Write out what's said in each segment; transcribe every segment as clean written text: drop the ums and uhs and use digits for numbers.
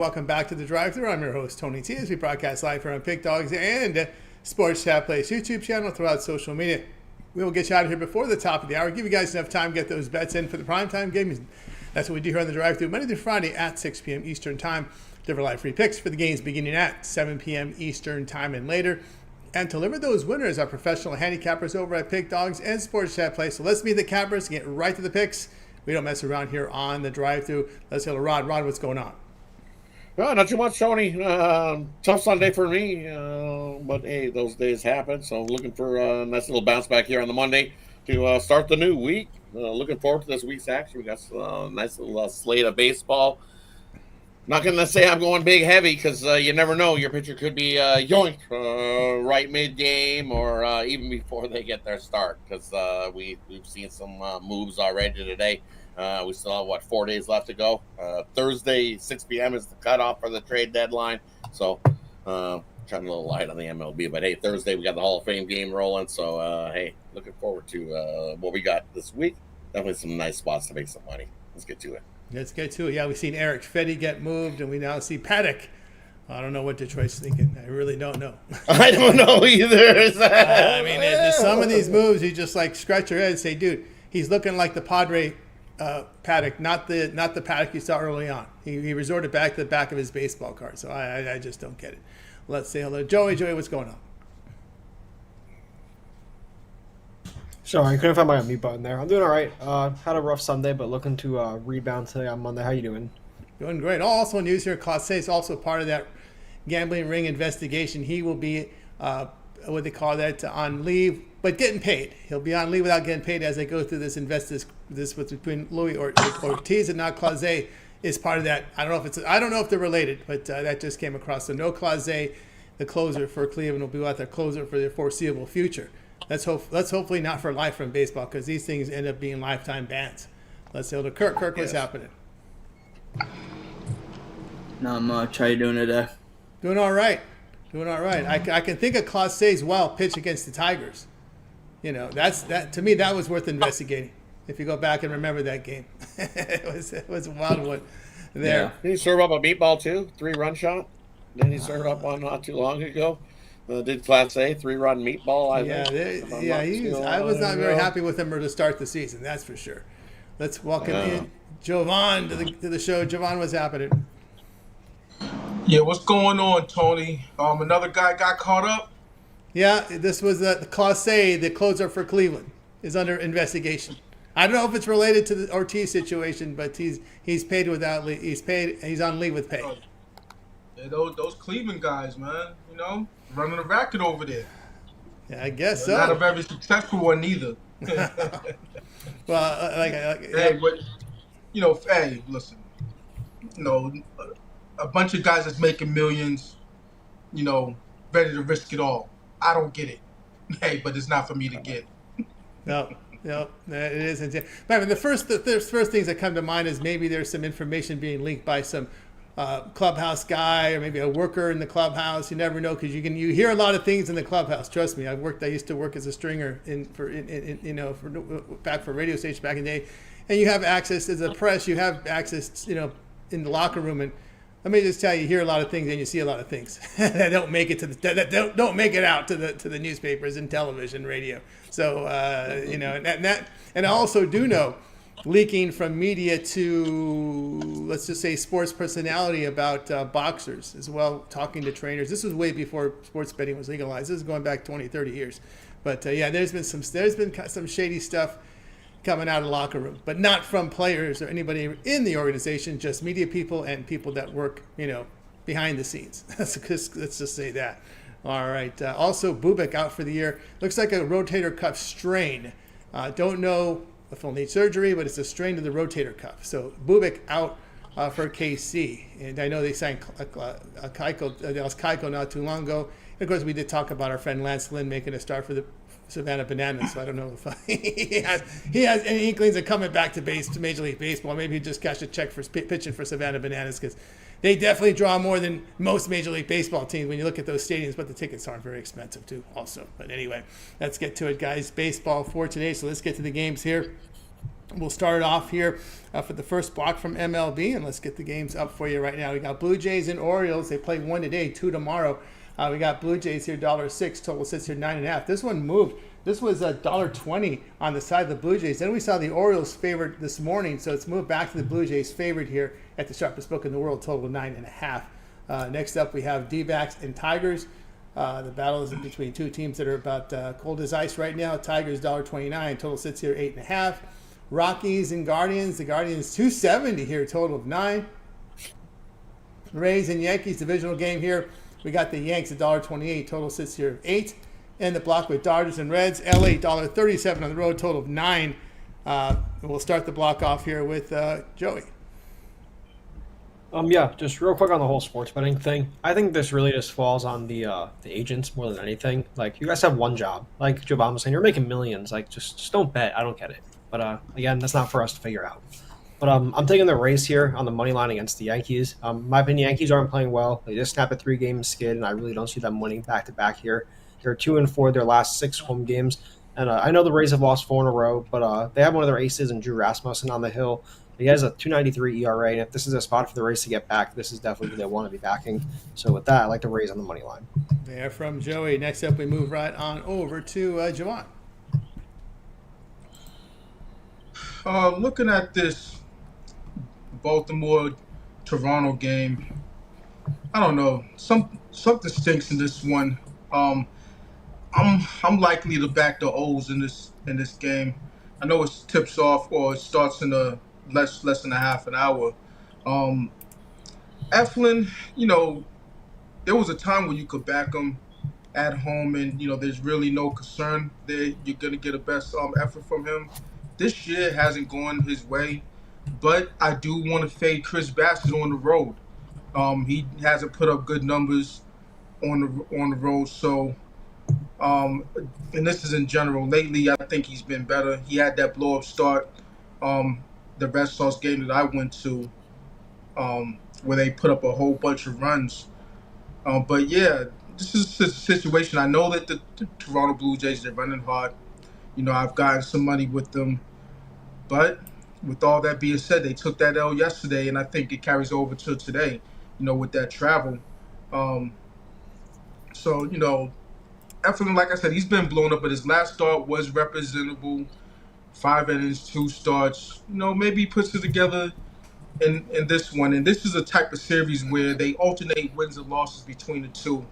Welcome back to the drive-thru. I'm your host, Tony T, as we broadcast live here on Pick Dogs and Sports Chat Play's YouTube channel throughout social media. We will get you out of here before the top of the hour, give you guys enough time to get those bets in for the primetime game. That's what we do here on the drive-thru, Monday through Friday at 6 p.m. Eastern Time. Deliver live free picks for the games beginning at 7 p.m. Eastern Time and later. And to deliver those winners are professional handicappers over at Pick Dogs and Sports Chat Play. So let's meet the cappers and get right to the picks. We don't mess around here on the drive-thru. Let's go to Rod. Rod, what's going on? Well, not too much, Tony. Tough Sunday for me, but hey, those days happen. So looking for a nice little bounce back here on the Monday to start the new week. Looking forward to this week's action. We got a nice little slate of baseball. Not going to say I'm going big heavy because you never know. Your pitcher could be yoinked right mid-game or even before they get their start because we've seen some moves already today. We still have, 4 days left to go. Thursday, 6 p.m. is the cutoff for the trade deadline. So, trying a little light on the MLB. But, hey, Thursday we got the Hall of Fame game rolling. So, hey, looking forward to what we got this week. Definitely some nice spots to make some money. Let's get to it. Let's get to it. Yeah, we've seen Eric Fetty get moved, and we now see Paddock. I don't know what Detroit's thinking. I really don't know. I don't know either. I mean, there's some of these moves, you just, scratch your head and say, dude, he's looking like the Padre Paddock, not the Paddock you saw early on. He resorted back to the back of his baseball card. So I just don't get it. Let's say hello. Joey, what's going on? Sorry, I couldn't find my unmute button there. I'm doing all right. Had a rough Sunday, but looking to rebound today on Monday. How you doing? Doing great. Also news here, Clase is also part of that gambling ring investigation. He will be, what they call that, on leave, but getting paid. He'll be on leave without getting paid as they go through this this between Louis Ortiz and now Clase is part of that. I don't know if they're related, but that just came across. So no Clase, the closer for Cleveland, will be without their closer for the foreseeable future. Let's hopefully not for life from baseball because these things end up being lifetime bans. Let's go to Kirk. Kirk, what's happening? Not much. How you doing today? Doing all right. I can think of Clase's pitch against the Tigers. You know, that to me that was worth investigating. If you go back and remember that game, it was a wild one there. Yeah. Did he serve up a meatball too? 3-run shot? Didn't he serve up one not too long ago? Did Class A 3-run meatball? I was not very happy with him to start the season. That's for sure. Let's welcome in Jovan to the show. Jovan, what's happening? Yeah, what's going on, Tony? Another guy got caught up. Yeah, this was the Clase, the closer for Cleveland, is under investigation. I don't know if it's related to the Ortiz situation, but he's paid without leave. He's on leave with pay. Yeah, those Cleveland guys, man. You know, running a racket over there. Yeah, I guess so. Not a very successful one either. Well, hey, but hey, listen. A bunch of guys that's making millions. Ready to risk it all. I don't get it. Hey, but it's not for me to get. No, it isn't. But I mean, the first things that come to mind is maybe there's some information being leaked by some clubhouse guy or maybe a worker in the clubhouse. You never know because you hear a lot of things in the clubhouse. Trust me, I used to work as a stringer back for a radio station back in the day, and you have access as a press. You have access, in the locker room and. Let me just tell you, hear a lot of things and you see a lot of things that don't make it to that don't make it out to the newspapers and television, radio. So and I also do know leaking from media to let's just say sports personality about boxers as well, talking to trainers. This was way before sports betting was legalized. This is going back 20, 30 years. But there's been some shady stuff coming out of the locker room, but not from players or anybody in the organization, just media people and people that work, behind the scenes. Let's just say that. All right. Also, Bubik out for the year. Looks like a rotator cuff strain. Don't know if he'll need surgery, but it's a strain of the rotator cuff. So Bubik out for KC. And I know they signed Keiko not too long ago. And of course, we did talk about our friend Lance Lynn making a start for the Savannah Bananas, so I don't know if he has any inklings of coming back to Major League Baseball. Maybe he just cashed a check for pitching for Savannah Bananas because they definitely draw more than most Major League Baseball teams when you look at those stadiums, but the tickets aren't very expensive too also. But anyway, let's get to it, guys. Baseball for today, so let's get to the games here. We'll start it off here for the first block from MLB, and let's get the games up for you right now. We got Blue Jays and Orioles. They play 1 today, 2 tomorrow. We got Blue Jays here, $1.06. Total sits here 9.5. This one moved. This was $1.20 on the side of the Blue Jays. Then we saw the Orioles favored this morning, so it's moved back to the Blue Jays favored here at the sharpest book in the world, total of 9.5. Next up, we have D-backs and Tigers. The battle is between two teams that are about cold as ice right now. Tigers $1.29. Total sits here 8.5. Rockies and Guardians. The Guardians $2.70 here, total of 9. Rays and Yankees divisional game here. We got the Yanks $1.28. Total sits here 8. And the block with Dodgers and Reds. LA $1.37 on the road, total of 9. We'll start the block off here with Joey. Yeah, just real quick on the whole sports betting thing. I think this really just falls on the agents more than anything. Like, you guys have one job. Like Jovan was saying, you're making millions. Like, just don't bet. I don't get it. But again, that's not for us to figure out. But I'm taking the Rays here on the money line against the Yankees. My opinion, Yankees aren't playing well. They just snapped a 3-game skid, and I really don't see them winning back-to-back here. They're 2-4 their last 6 home games. And I know the Rays have lost 4 in a row, but they have one of their aces in Drew Rasmussen on the hill. He has a 2.93 ERA, and if this is a spot for the Rays to get back, this is definitely who they want to be backing. So with that, I like the Rays on the money line. There from Joey. Next up, we move right on over to Javon. Looking at this Baltimore-Toronto game, I don't know. Something stinks in this one. I'm likely to back the O's in this game. I know it tips off or it starts in a less than a half an hour. Eflin, there was a time when you could back him at home, and there's really no concern that you're gonna get a best effort from him. This year hasn't gone his way, but I do want to fade Chris Bassett on the road. He hasn't put up good numbers on the road, so. And this is in general. Lately, I think he's been better. He had that blow-up start, the Red Sox game that I went to, where they put up a whole bunch of runs. But yeah, this is a situation. I know that the Toronto Blue Jays, they're running hard. I've gotten some money with them. But with all that being said, they took that L yesterday, and I think it carries over to today, with that travel. So, Eflin, like I said, he's been blown up, but his last start was representable. 5 innings, 2 starts. Maybe he puts it together in this one. And this is a type of series where they alternate wins and losses between the two.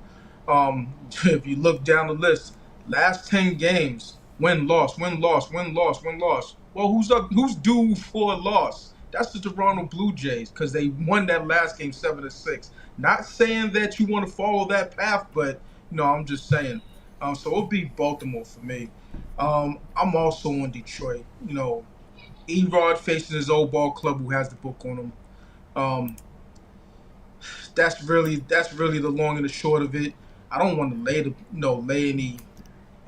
If you look down the list, last 10 games, win, loss, win, loss, win, loss, win, loss. Well, who's due for a loss? That's the Toronto Blue Jays, because they won that last game 7-6. Not saying that you want to follow that path, but I'm just saying. So it'll be Baltimore for me. I'm also on Detroit. Erod facing his old ball club who has the book on him. That's really the long and the short of it. I don't want to lay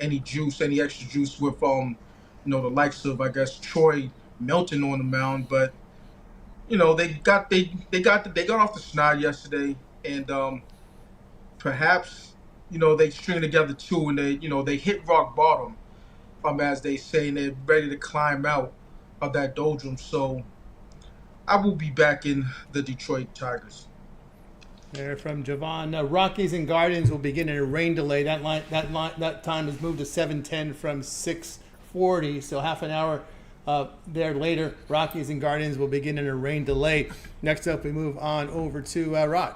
any juice, any extra juice with the likes of, I guess, Troy Melton on the mound, but they got off the snide yesterday, and perhaps they string together 2, and they hit rock bottom, as they say, and they're ready to climb out of that doldrums. So I will be backing the Detroit Tigers. There from Javon. Rockies and Guardians will begin in a rain delay. That time has moved to 7:10 from 6:40, so half an hour there later. Rockies and Guardians will begin in a rain delay. Next up, we move on over to Rod.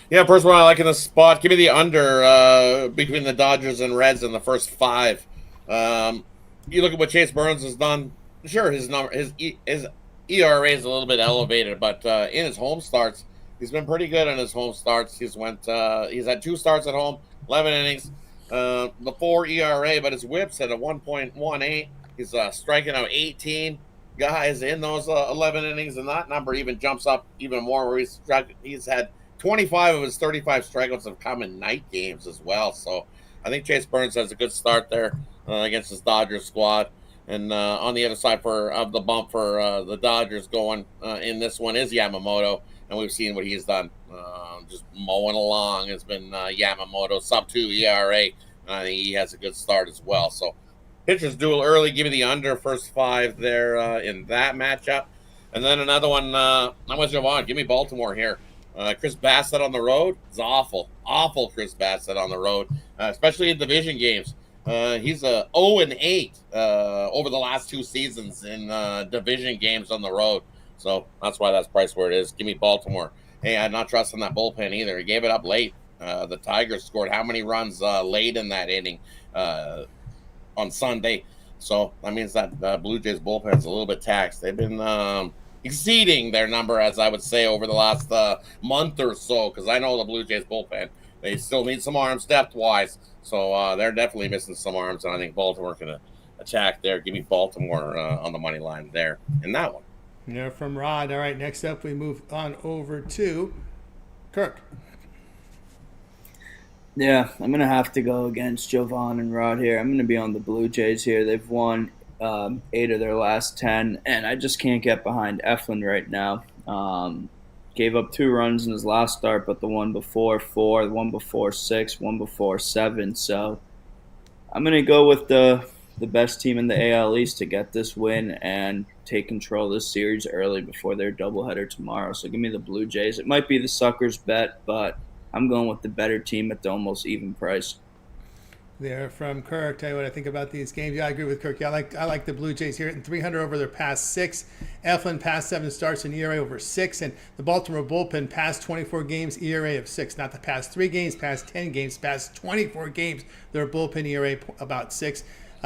Yeah, first one I like in the spot. Give me the under between the Dodgers and Reds in the first 5. You look at what Chase Burns has done. Sure, his ERA is a little bit elevated, but in his home starts, he's been pretty good in his home starts. He's had 2 starts at home, 11 innings, the 4 ERA, but his whip's at a 1.18. He's striking out 18 guys in those 11 innings, and that number even jumps up even more. Where he's had 25 of his 35 strikeouts have come in night games as well. So I think Chase Burns has a good start there against his Dodgers squad. And on the other side of the bump for the Dodgers going in this one is Yamamoto. And we've seen what he's done. Just mowing along has been Yamamoto, sub-2 ERA. And I think he has a good start as well. So pitchers duel early. Give me the under first 5 there in that matchup. And then another one, I'm with Javon. Give me Baltimore here. Chris Bassett on the road. It's awful Chris Bassett on the road, especially in division games. He's a 0-8 over the last 2 seasons in division games on the road. So that's why that's priced where it is. Give me Baltimore. Hey, I'm not trusting that bullpen either. He gave it up late. The Tigers scored how many runs late in that inning on Sunday? So that means that Blue Jays bullpen's a little bit taxed. They've been exceeding their number, as I would say, over the last month or so, because I know the Blue Jays bullpen, they still need some arms depth-wise. So they're definitely missing some arms, and I think Baltimore's going to attack there. Give me Baltimore on the money line there in that one. Yeah, from Rod. All right, next up we move on over to Kirk. Yeah, I'm going to have to go against Jovan and Rod here. I'm going to be on the Blue Jays here. They've won 8 of their last 10, and I just can't get behind Eflin right now. Gave up 2 runs in his last start, but the one before 4, the one before 6, one before 7. So I'm going to go with the best team in the AL East to get this win and take control of this series early before their doubleheader tomorrow. So give me the Blue Jays. It might be the suckers bet, but I'm going with the better team at the almost even price. There from Kirk. Tell you what I think about these games. Yeah, I agree with Kirk. Yeah, I like the Blue Jays here hitting 300 over their past 6. Eflin past 7 starts in ERA over 6, and the Baltimore bullpen past 24 games ERA of 6. Not the past 3 games, past 10 games, past 24 games. Their bullpen ERA about 6.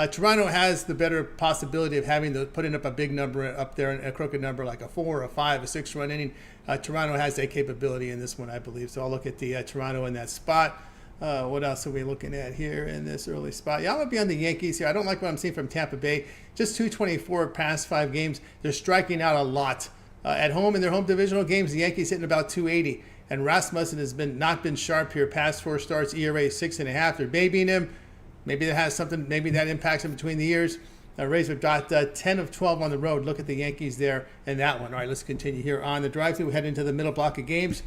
Toronto has the better possibility of putting up a big number up there, a crooked number like a 4, a 5, a 6-run inning. Toronto has that capability in this one, I believe. So I'll look at the Toronto in that spot. What else are we looking at here in this early spot? Yeah, I'm going to be on the Yankees here. I don't like what I'm seeing from Tampa Bay. Just 224 past 5 games. They're striking out a lot. At home in their home divisional games, the Yankees hitting about 280. And Rasmussen has not been sharp here. Past 4 starts, ERA 6.5. They're babying him. Maybe that has something. Maybe that impacts him between the years. Rays have got 10 of 12 on the road. Look at the Yankees there in that one. All right, let's continue here on the drive-thru. We head into the middle block of games.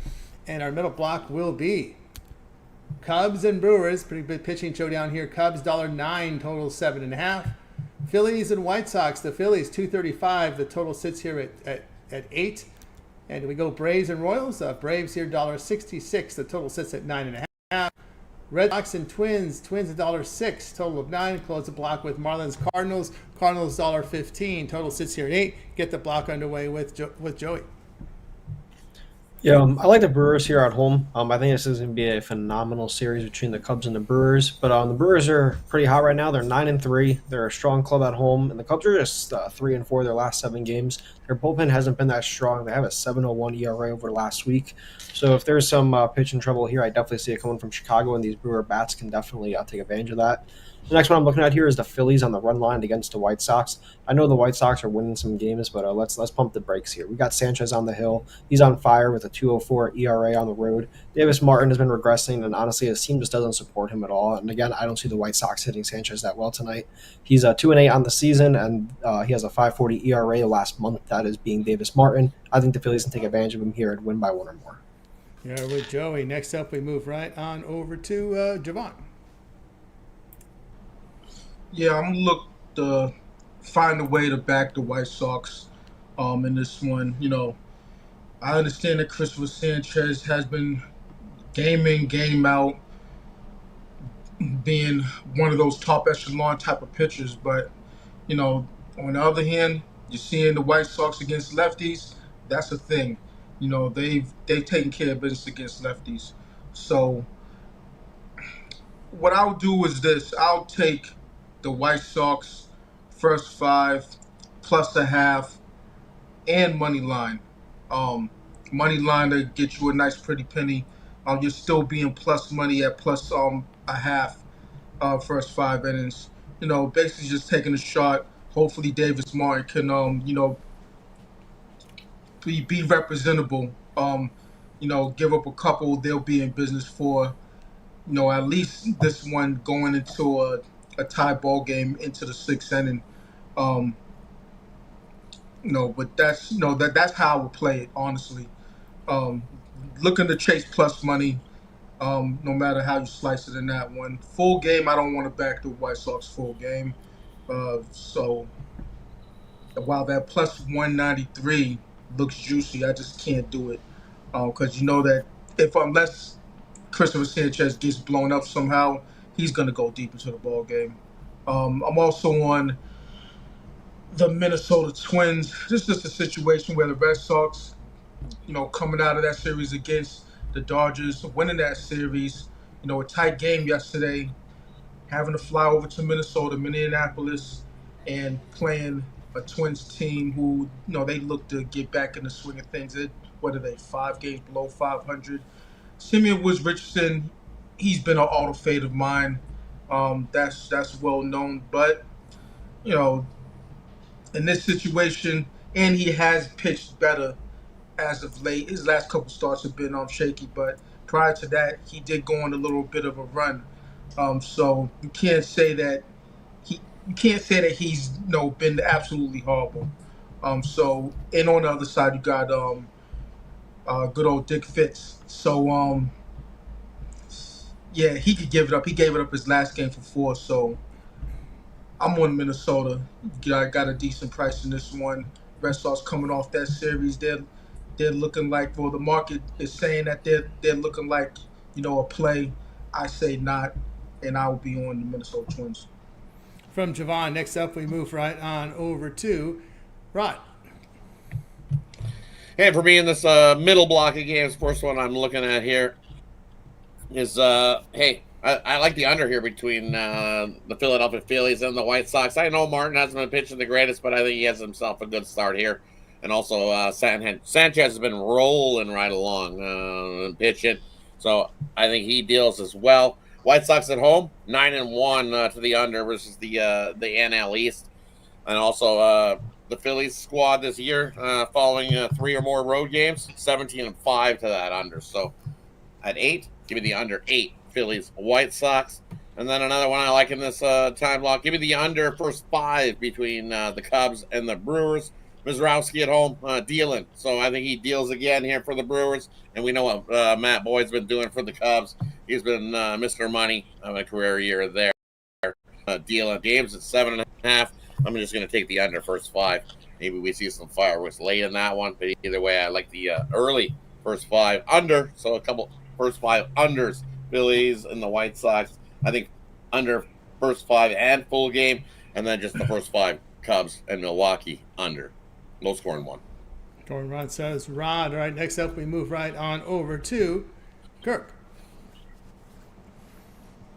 And our middle block will be Cubs and Brewers, pretty big pitching showdown here. Cubs $1.09, total 7.5. Phillies and White Sox. The Phillies $2.35. The total sits here at 8. And we go Braves and Royals. Braves here $1.66. The total sits at 9.5. Red Sox and Twins. Twins $1.06. Total of 9. Close the block with Marlins Cardinals. Cardinals $1.15. Total sits here at 8. Get the block underway with Joey. Yeah, I like the Brewers here at home. I think this is going to be a phenomenal series between the Cubs and the Brewers. But the Brewers are pretty hot right now. They're 9-3. They're a strong club at home, and the Cubs are just 3-4 their last 7 games. Their bullpen hasn't been that strong. They have a 7.01 ERA over last week. So if there's some pitching trouble here, I definitely see it coming from Chicago, and these Brewer bats can definitely take advantage of that. The next one I'm looking at here is the Phillies on the run line against the White Sox. I know the White Sox are winning some games, but let's pump the brakes here. We got Sanchez on the hill. He's on fire with a 2.04 ERA on the road. Davis Martin has been regressing, and honestly, his team just doesn't support him at all. And again, I don't see the White Sox hitting Sanchez that well tonight. He's 2-8 on the season, and he has a 5.40 ERA last month. That is being Davis Martin. I think the Phillies can take advantage of him here and win by 1 or more. Yeah, with Joey. Next up, we move right on over to Javon. Yeah, I'm going to look to find a way to back the White Sox in this one. You know, I understand that Christopher Sanchez has been game in, game out, being one of those top echelon type of pitchers. But, you know, on the other hand, you're seeing the White Sox against lefties. That's a thing. You know, they've taken care of business against lefties. So what I'll do is this. I'll take the White Sox first 5 plus a half and money line. Money line to get you a nice pretty penny. You're still being plus money at plus a half first 5 innings. You know, basically just taking a shot. Hopefully Davis Martin can you know, be representable. You know, give up a couple, they'll be in business for, you know, at least this one going into a tie ball game into the 6th inning. You know, but that's, you know, that's how I would play it, honestly. Looking to chase plus money, no matter how you slice it in that one. Full game, I don't want to back the White Sox full game. So while that plus 193 looks juicy, I just can't do it because you know that if unless Christopher Sanchez gets blown up somehow, he's going to go deep into the ball game. I'm also on the Minnesota Twins. This is just a situation where the Red Sox, coming out of that series against the Dodgers, winning that series, a tight game yesterday, having to fly over to Minneapolis, and playing a Twins team who, they look to get back in the swing of things. What are they, 5 games below 500? Simeon Woods Richardson, he's been an auto fade of mine. That's well known, but you know, in this situation, and he has pitched better as of late. His last couple starts have been shaky, but prior to that, he did go on a little bit of a run. So you can't say that he's been absolutely horrible. So and on the other side, you got good old Dick Fitz. So yeah, he could give it up. He gave it up his last game for 4. So I'm on Minnesota. I got a decent price in this one. Red Sox coming off that series, they're looking like, well, the market is saying that they're looking like, a play. I say not, and I will be on the Minnesota Twins. From Javon, next up we move right on over to Rod. Hey, for me in this middle block of games, first one I'm looking at here is I like the under here between the Philadelphia Phillies and the White Sox. I know Martin hasn't been pitching the greatest, but I think he has himself a good start here. And also Sanchez has been rolling right along and pitching, so I think he deals as well. White Sox at home, 9-1 to the under versus the NL East, and also the Phillies squad this year, following 3 or more road games, 17-5 to that under. So at 8, give me the under 8 Phillies White Sox, and then another one I like in this time block. Give me the under first 5 between the Cubs and the Brewers. Mizrowski at home dealing, so I think he deals again here for the Brewers. And we know what Matt Boyd's been doing for the Cubs. He's been Mr. Money of a career year there. Dealing games at 7.5. I'm just going to take the under first 5. Maybe we see some fireworks late in that one, but either way, I like the early first 5 under. So a couple first 5 unders, Phillies and the White Sox. I think under first 5 and full game, and then just the first 5 Cubs and Milwaukee under. Low scoring one. Jordan Rod says Rod. All right, next up we move right on over to Kirk.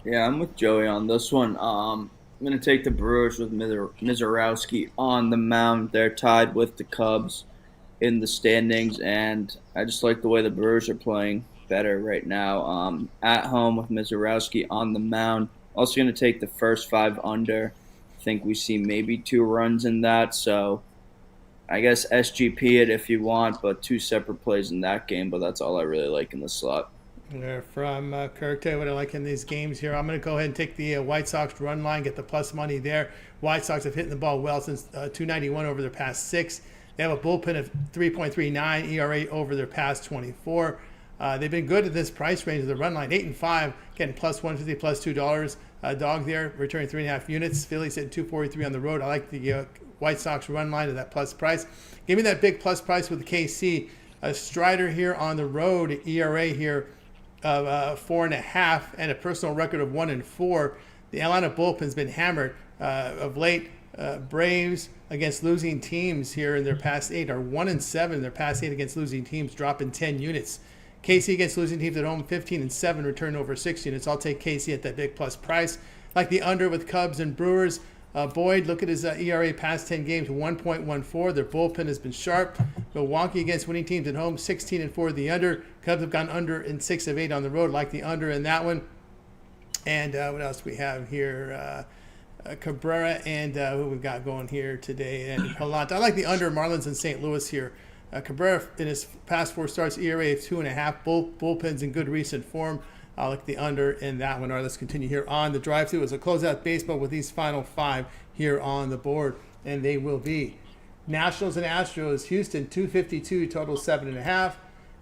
Yeah, I'm with Joey on this one. I'm going to take the Brewers with Mizrowski on the mound. They're tied with the Cubs in the standings, and I just like the way the Brewers are playing better right now. At home with Mizrowski on the mound. Also going to take the first 5 under. I think we see maybe 2 runs in that, so I guess SGP it if you want, but 2 separate plays in that game, but that's all I really like in the slot. From Kirk, tell you what I like in these games here. I'm going to go ahead and take the White Sox run line, get the plus money there. White Sox have hit the ball well since 291 over their past 6. They have a bullpen of 3.39 ERA over their past 24. They've been good at this price range of the run line, 8-5, getting plus 150, plus $2. Dog there, returning 3.5 units. Phillies hitting 243 on the road. I like the White Sox run line at that plus price. Give me that big plus price with the KC. Strider here on the road, ERA here of 4.5, and a personal record of 1-4. The Atlanta bullpen's been hammered of late. Braves against losing teams here in their past 8 are 1-7. Their past 8 against losing teams, dropping 10 units. KC against losing teams at home, 15-7, return over 6 units. I'll take KC at that big plus price. Like the under with Cubs and Brewers. Boyd, look at his ERA past 10 games, 1.14. Their bullpen has been sharp. Milwaukee against winning teams at home, 16-4 the under. Cubs have gone under in 6 of 8 on the road. Like the under in that one. And what else we have here? Cabrera and who we've got going here today. And Palante. I like the under Marlins in St. Louis here. Cabrera in his past 4 starts, ERA of 2.5. Bullpen's in good recent form. I like the under in that one. All right, let's continue here on the drive-thru as a closeout baseball with these final 5 here on the board. And they will be Nationals and Astros, Houston 252, total 7.5.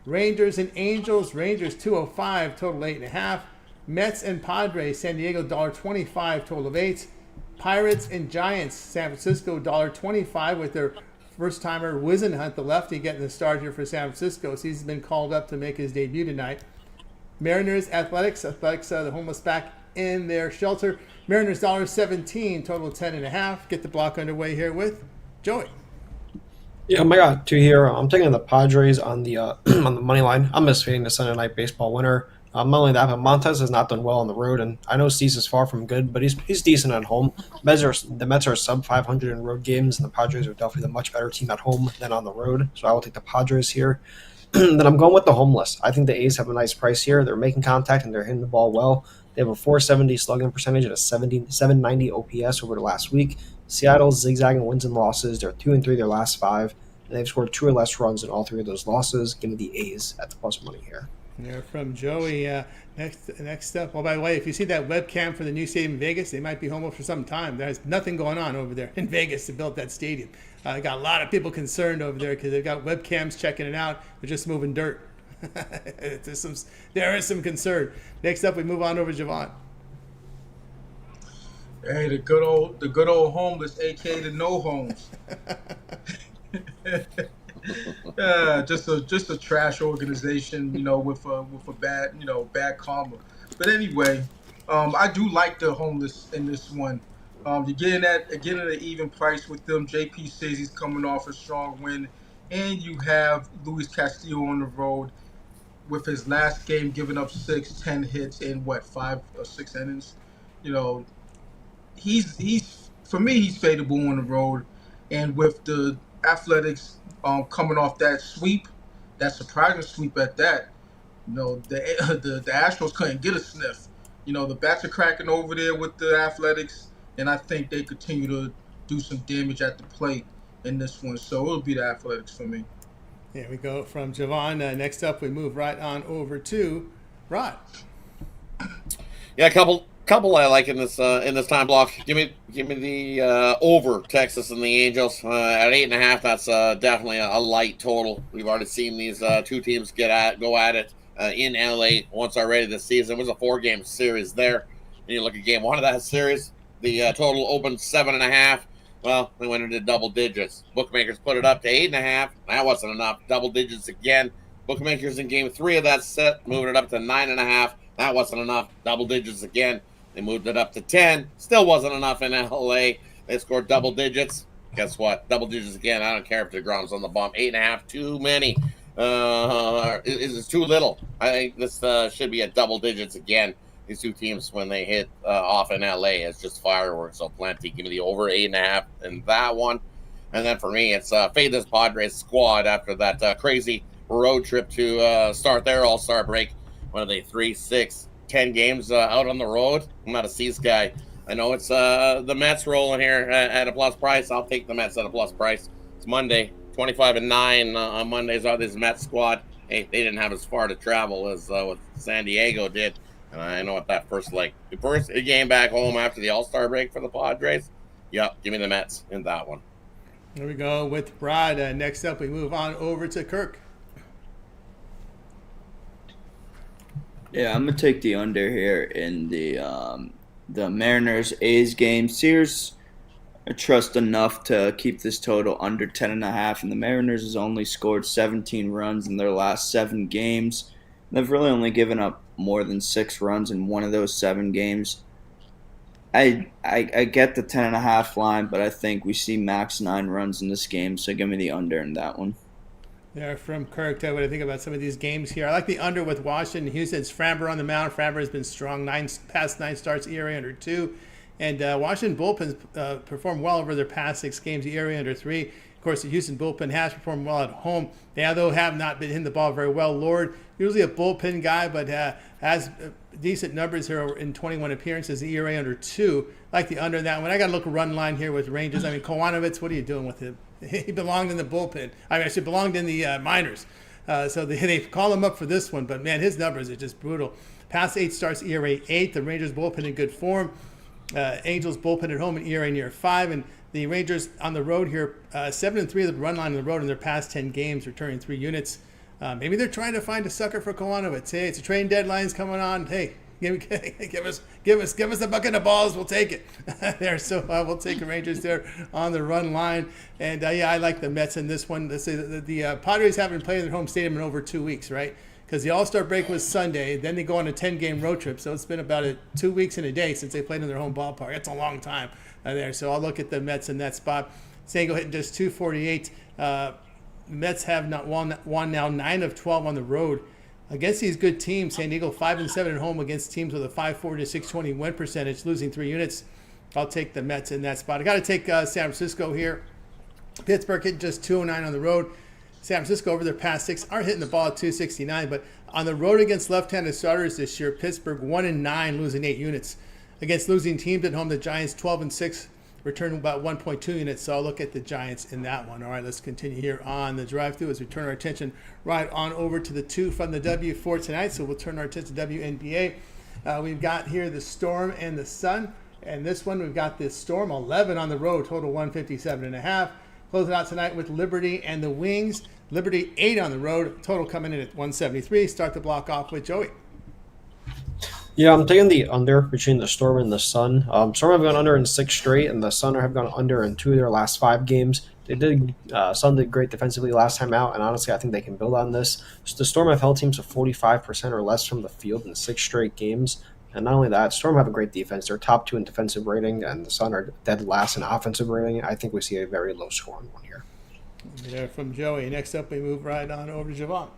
Rangers and Angels, Rangers 205, total 8.5. Mets and Padres, San Diego $1.25, total of 8. Pirates and Giants. San Francisco $1.25 with their first-timer Wisenhunt, the lefty, getting the start here for San Francisco. So he's been called up to make his debut tonight. Mariners, Athletics, the homeless back in their shelter. Mariners $1.17, total 10.5. Get the block underway here with Joey. Yeah, I got two here. I'm taking the Padres on the on the money line. I'm misfading the Sunday night baseball winner. Not only that, but Montez has not done well on the road, and I know Cease is far from good, but he's decent at home. The Mets are sub 500 in road games, and the Padres are definitely the much better team at home than on the road. So I will take the Padres here. Then I'm going with the homeless. I think the A's have a nice price here. They're making contact and they're hitting the ball well. They have a 470 slugging percentage and a 790 OPS over the last week. Seattle's zigzagging wins and losses. They're 2-3 their last 5. And they've scored 2 or less runs in all 3 of those losses. Give me the A's at the plus money here. They're from Joey. Next up. Well, by the way, if you see that webcam for the new stadium in Vegas, they might be home for some time. There's nothing going on over there in Vegas to build that stadium. Got a lot of people concerned over there because they've got webcams checking it out. They're just moving dirt. There is some concern. Next up, we move on over to Javon. Hey, the good old homeless, aka the no homes. Just a trash organization, with a bad karma. But anyway, I do like the homeless in this one. You're getting at an even price with them. JP says he's coming off a strong win, and you have Luis Castillo on the road with his last game giving up 10 hits in 5 or 6 innings. He's for me he's fadeable on the road, and with the Athletics coming off that sweep, that surprising sweep at that. The Astros couldn't get a sniff. The bats are cracking over there with the Athletics, and I think they continue to do some damage at the plate in this one. So it'll be the Athletics for me. There we go from Javon. Next up, we move right on over to Rod. Yeah, a couple I like in this time block. Give me the over Texas and the Angels at 8.5. That's definitely a light total. We've already seen these 2 teams go at it in LA once already this season. It was a 4-game series there. And you look at game 1 of that series, the total opened 7.5. Well, we went into double digits. Bookmakers put it up to 8.5. That wasn't enough. Double digits again. Bookmakers in game 3 of that set moved it up to 9.5. That wasn't enough. Double digits again. They moved it up to 10. Still wasn't enough in LA. They scored double digits. Guess what? Double digits again. I don't care if DeGrom's on the bump. 8.5, too many. Is too little. I think this should be at double digits again. These 2 teams, when they hit off in LA, it's just fireworks so plenty. Give me the over 8.5 in that one. And then for me, it's fade this Padres squad after that crazy road trip to start their All-Star break. What are they, 3, 6, 10 games out on the road? I'm not a C's guy. I know it's the Mets rolling here at a plus price. I'll take the Mets at a plus price. It's Monday, 25-9 on Mondays are this Mets squad. Hey, they didn't have as far to travel as what San Diego did. And I know what that first game back home after the All-Star break for the Padres. Yep, give me the Mets in that one. There we go with Rod. Next up, we move on over to Kirk. Yeah, I'm gonna take the under here in the Mariners A's game. Sears, I trust enough to keep this total under 10.5, and the Mariners has only scored 17 runs in their last 7 games. They've really only given up more than 6 runs in one of those 7 games. I get the 10.5 line, but I think we see max 9 runs in this game, so give me the under in that one. There from Kirk. What I think about some of these games here. I like the under with Washington. Houston. It's Framber on the mound. Framber has been strong. Past 9 starts, ERA under 2. And Washington bullpens performed well over their past 6 games, ERA under 3. Of course, the Houston bullpen has performed well at home. They, though, have not been hitting the ball very well. Lord, usually a bullpen guy, but has decent numbers here in 21 appearances, ERA under 2. I like the under that one. I got to look a run line here with Rangers. I mean, Kowanovic, what are you doing with him? He belonged in the bullpen. I mean, actually belonged in the minors. So they call him up for this one. But, man, his numbers are just brutal. Past 8 starts, ERA 8. The Rangers bullpen in good form. Angels bullpen at home and ERA near 5. And the Rangers on the road here, 7-3 of the run line on the road in their past 10 games, returning 3 units. Maybe they're trying to find a sucker for Kowanovic. Hey, it's a trade deadline's coming on. Hey, Give us a bucket of balls. We'll take it there. So we'll take the Rangers there on the run line. And I like the Mets in this one. Let's say the Padres haven't played in their home stadium in over 2 weeks, right? Because the All-Star break was Sunday. Then they go on a 10-game road trip. So it's been about 2 weeks and a day since they played in their home ballpark. That's a long time there. So I'll look at the Mets in that spot. San Diego hitting just 248. Mets have not won now 9 of 12 on the road against these good teams. San Diego 5-7 at home against teams with a 540 to 620 win percentage, losing 3 units. I'll take the Mets in that spot. I got to take San Francisco here. Pittsburgh hitting just 209 on the road. San Francisco over their past 6 are hitting the ball at 269, but on the road against left-handed starters this year, Pittsburgh 1-9, losing 8 units. Against losing teams at home, the Giants 12-6, returning about 1.2 units. So I'll look at the Giants in that one. All right, let's continue here on the drive-through as we turn our attention right on over to the 2 from the W for tonight. So we'll turn our attention to WNBA. We've got here the Storm and the Sun. And this one, we've got this Storm 11 on the road, total 157.5. Closing out tonight with Liberty and the Wings. Liberty 8 on the road, total coming in at 173. Start the block off with Joey. Yeah, I'm taking the under between the Storm and the Sun. Storm have gone under in 6 straight, and the Sun have gone under in 2 of their last 5 games. Sun did great defensively last time out, and honestly, I think they can build on this. So the Storm have held teams to 45% or less from the field in 6 straight games. And not only that, Storm have a great defense. They're top 2 in defensive rating, and the Sun are dead last in offensive rating. I think we see a very low scoring one here. There from Joey. Next up, we move right on over to Javon.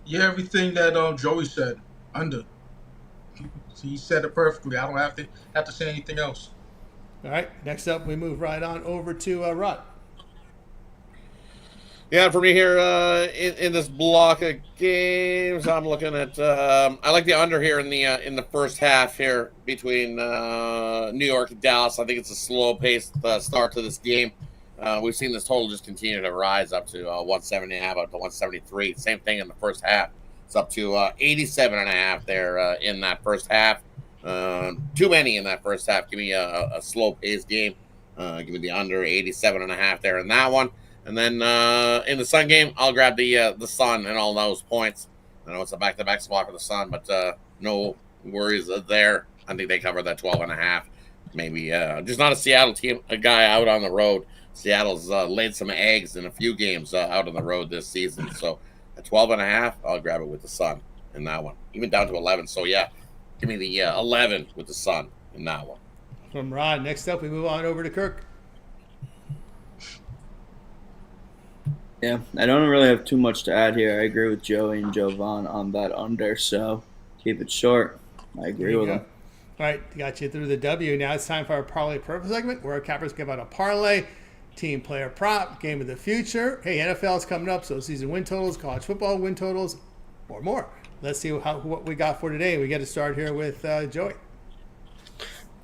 Yeah, everything that Joey said, under. He said it perfectly. I don't have to say anything else. All right. Next up, we move right on over to Rod. Yeah, for me here in this block of games, I'm looking at. I like the under here in the first half here between New York and Dallas. I think it's a slow-paced start to this game. We've seen this total just continue to rise up to 170.5, up to 173. Same thing in the first half. It's up to 87.5 there in that first half. Too many in that first half. Give me a slow-paced game. Give me the under 87.5 there in that one. And then in the Sun game, I'll grab the Sun and all those points. I know it's a back-to-back spot for the Sun, but no worries there. I think they cover that 12.5. Maybe just not a Seattle team, a guy out on the road. Seattle's laid some eggs in a few games out on the road this season. So at 12.5, I'll grab it with the Sun in that one. Even down to 11. So, yeah, give me the 11 with the Sun in that one. From Rod. Next up, we move on over to Kirk. Yeah, I don't really have too much to add here. I agree with Joey and Jovan on that under, so keep it short. I agree with them. All right, got you through the W. Now it's time for our Parlay Purple segment where our cappers give out a parlay, team player prop, game of the future. Hey, NFL is coming up, so season win totals, college football win totals, or more. Let's see what we got for today. We get to start here with Joey.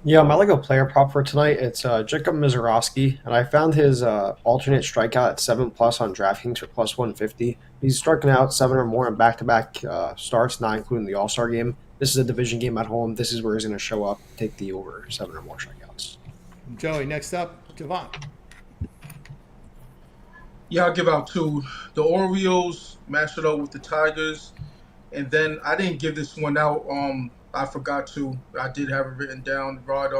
Yeah, my Lego player prop for tonight, it's Jacob Mizorowski, and I found his alternate strikeout at 7+ on DraftKings for plus 150. He's striking out 7 or more in back-to-back starts, not including the All-Star game. This is a division game at home. This is where he's going to show up, take the over 7 or more strikeouts. Joey, next up, Javon. Yeah, I'll give out 2. The Orioles matched it up with the Tigers. And then I didn't give this one out. I forgot to. I did have it written down. Rod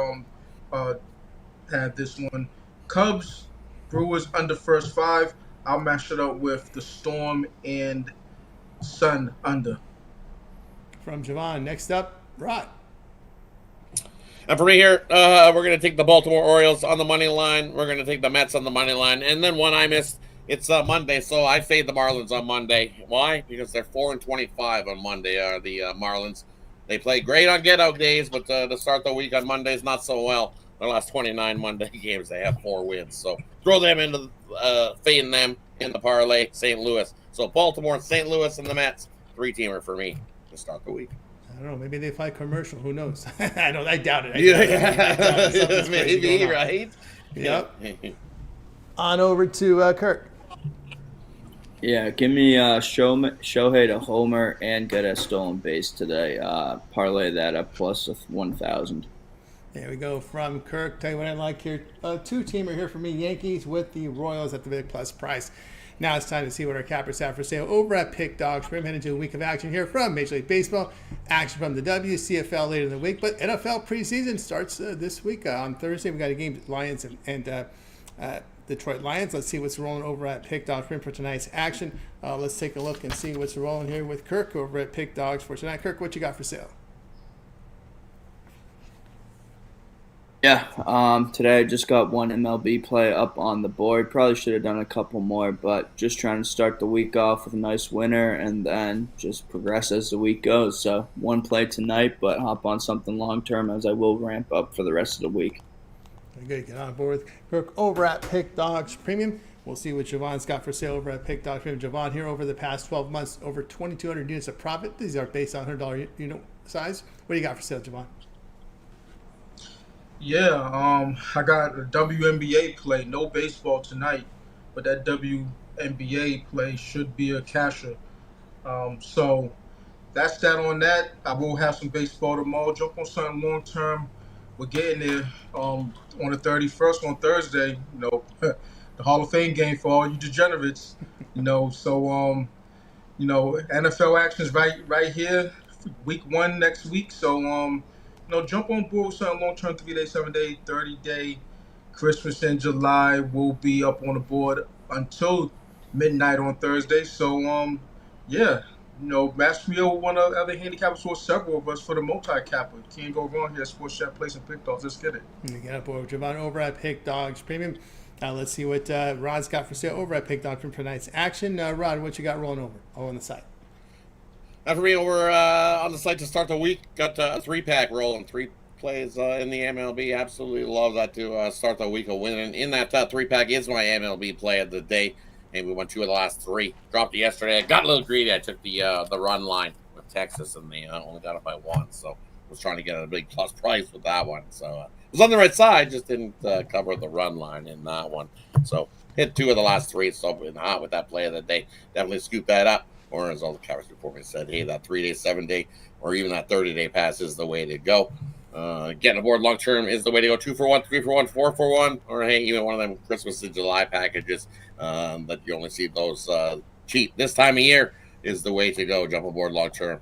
had this one. Cubs, Brewers under first 5. I'll match it up with the Storm and Sun under. From Javon. Next up, Rod. And for me here, we're going to take the Baltimore Orioles on the money line. We're going to take the Mets on the money line. And then one I missed, it's Monday, so I fade the Marlins on Monday. Why? Because they're 4-25 on Monday, the Marlins. They play great on get-out days, but to start the week on Mondays, not so well. Their last 29 Monday games, they have 4 wins. So throw them into fading them in the parlay, St. Louis. So Baltimore, St. Louis, and the Mets, 3-teamer for me to start the week. I don't know. Maybe they fly commercial. Who knows? I doubt it. Yeah, maybe, right? Yep. On over to Kirk. Yeah, give me Shohei to homer and get a stolen base today. Parlay that up plus 1,000. There we go from Kirk. Tell you what I like here. 2-teamer here for me. Yankees with the Royals at the big plus price. Now it's time to see what our cappers have for sale over at Pick Dogs. We're heading into a week of action here from Major League Baseball. Action from the WCFL later in the week, but NFL preseason starts this week. On Thursday, we got a game, Lions and Detroit Lions. Let's see what's rolling over at Pick Dogs for tonight's action. Let's take a look and see what's rolling here with Kirk over at Pick Dogs for tonight. Kirk, what you got for sale? Yeah, today I just got one MLB play up on the board. Probably should have done a couple more, but just trying to start the week off with a nice winner and then just progress as the week goes. So one play tonight, but hop on something long-term as I will ramp up for the rest of the week. Very good. Get on board with Kirk over at Pick Dogs Premium. We'll see what Javon's got for sale over at Pick Dogs Premium. Javon here over the past 12 months, over 2,200 units of profit. These are based on $100 unit size. What do you got for sale, Javon? Yeah, I got a WNBA play. No baseball tonight, but that WNBA play should be a casher. So that's that on that. I will have some baseball tomorrow. Jump on something long term. We're getting there on the 31st on Thursday. The Hall of Fame game for all you degenerates. So NFL action's right here. Week 1 next week. So jump on board with something long-term, 3-day, 7-day, 30-day. Christmas in July will be up on the board until midnight on Thursday. So, Master Rio, one of the other handicappers for several of us for the multi-capper. Can't go wrong here. Sports Chat Place and Pick Dogs. Let's get it. You get up over Javon over at Pick Dogs Premium. Let's see what Rod's got for sale over at Pick Dogs for tonight's action. Rod, what you got rolling over on the site? For me, over on the site to start the week, got a 3-pack rolling, 3 plays in the MLB. Absolutely love that to start the week of winning. In that 3-pack is my MLB play of the day, and we won 2 of the last 3. Dropped it yesterday. I got a little greedy. I took the run line with Texas, and they only got it by 1. So I was trying to get a big plus price with that one. So it was on the right side, just didn't cover the run line in that one. So hit 2 of the last 3. So hot with that play of the day. Definitely scoop that up. Or as all the cappers before me said, hey, that 3-day, 7-day, or even that 30-day pass is the way to go. Getting aboard long term is the way to go. 2 for 1, 3 for 1, 4 for 1, or hey, even one of them Christmas in July packages that you only see those cheap this time of year is the way to go. Jump aboard long term.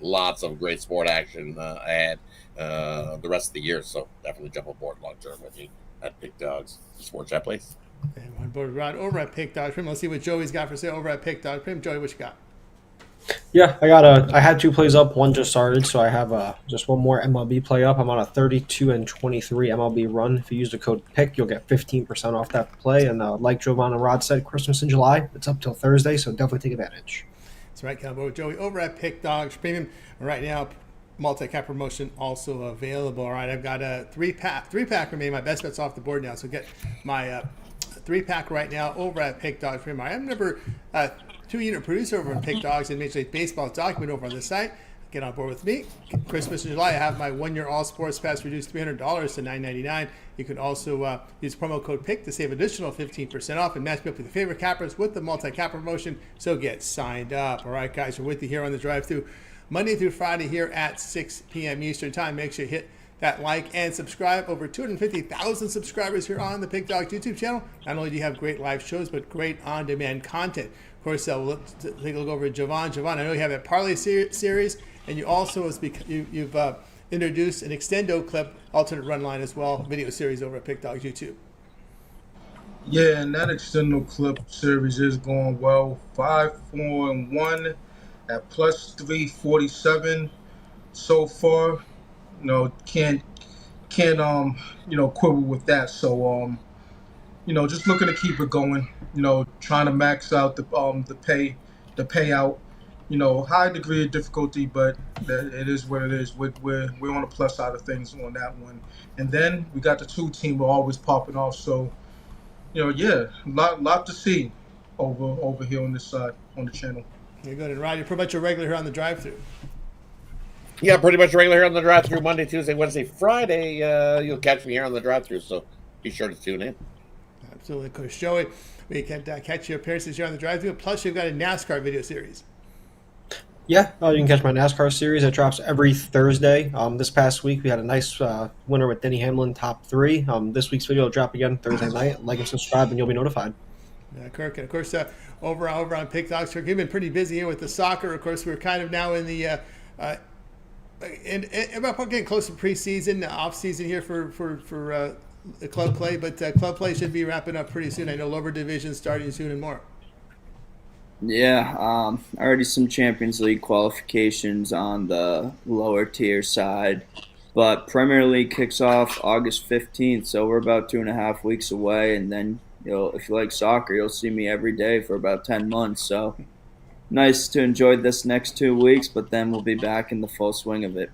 Lots of great sport action ahead the rest of the year, so definitely jump aboard long term with me at Big Dogs Sports Chat Place. And on board Rod over at Pick Dogs Premium. Let's see what Joey's got for sale over at Pick Dogs Premium. Joey, what you got? Yeah, I had 2 plays up. One just started, so I have just one more MLB play up. I'm on a 32-23 MLB run. If you use the code PICK, you'll get 15% off that play. And like Jovan and Rod said, Christmas in July. It's up till Thursday, so definitely take advantage. That's right, come aboard Joey over at Pick Dogs Premium. Right now, multi-cap promotion also available. All right, I've got a 3-pack remaining. My best bet's off the board now, so get my 3-pack right now over at Pick Dogs Premium. I am number 2-unit producer over in Pick Dogs and Major League Baseball's document over on the site. Get on board with me. Christmas in July, I have my 1-year all sports pass reduced $300 to $9.99. You can also use promo code PICK to save additional 15% off and match me up with your favorite cappers with the multi-cap promotion. So get signed up. All right, guys, we're with you here on the drive-thru Monday through Friday here at 6 p.m. Eastern Time. Make sure you hit that like and subscribe. Over 250,000 subscribers here on the Pick Dogs YouTube channel. Not only do you have great live shows, but great on-demand content. Of course, we'll take a look over at Javon. Javon, I know you have that Parlay series, and you also you've introduced an extendo clip, alternate run line as well, video series over at Pick Dogs YouTube. Yeah, and that extendo clip series is going well. 5-4-1 at plus 347 so far. Can't quibble with that. So just looking to keep it going. Trying to max out the payout. High degree of difficulty, but it is what it is. We're on the plus side of things on that one. And then we got the 2 team. We're always popping off. So lot to see over here on this side on the channel. You're good. And Rod, you're pretty much a regular here on the drive-thru. Yeah, pretty much regular here on the drive-thru Monday, Tuesday, Wednesday, Friday. You'll catch me here on the drive-thru, so be sure to tune in. Absolutely, Coach Joey. We can catch your appearances here on the drive-thru. Plus, you've got a NASCAR video series. Yeah, you can catch my NASCAR series. It drops every Thursday. This past week, we had a nice winner with Denny Hamlin, top 3. This week's video will drop again Thursday night. Like and subscribe, and you'll be notified. Kirk, and of course, over on Pick Dogs, Kirk, you've been pretty busy here with the soccer. Of course, we're kind of now in the about getting close to preseason, off season here for the club play, but club play should be wrapping up pretty soon. I know lower division starting soon and more. Yeah, already some Champions League qualifications on the lower tier side, but Premier League kicks off August 15th, so we're about 2.5 weeks away, and then if you like soccer, you'll see me every day for about 10 months. So nice to enjoy this next 2 weeks, but then we'll be back in the full swing of it.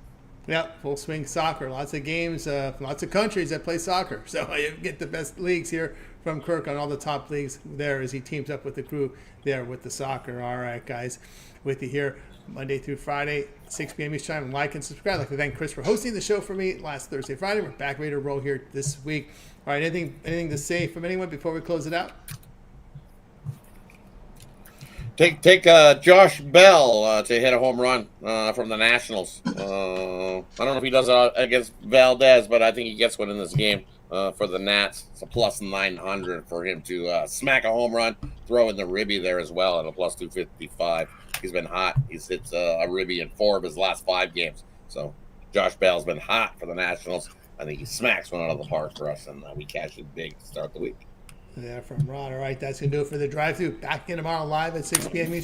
Yeah, full swing soccer. Lots of games, lots of countries that play soccer. So you get the best leagues here from Kirk on all the top leagues there as he teams up with the crew there with the soccer. All right, guys, with you here Monday through Friday, 6 p.m. Eastern time. Like and subscribe. I'd like to thank Chris for hosting the show for me last Thursday, Friday. We're back ready to roll here this week. All right, anything to say from anyone before we close it out? Take Josh Bell to hit a home run from the Nationals. I don't know if he does it against Valdez, but I think he gets one in this game for the Nats. It's a plus 900 for him to smack a home run, throw in the ribby there as well at a plus 255. He's been hot. He's hit a ribby in 4 of his last 5 games. So Josh Bell's been hot for the Nationals. I think he smacks one out of the park for us, and we cash it big to start the week. Yeah, from Ron. All right, that's going to do it for the drive-thru. Back in tomorrow live at 6 p.m. Eastern.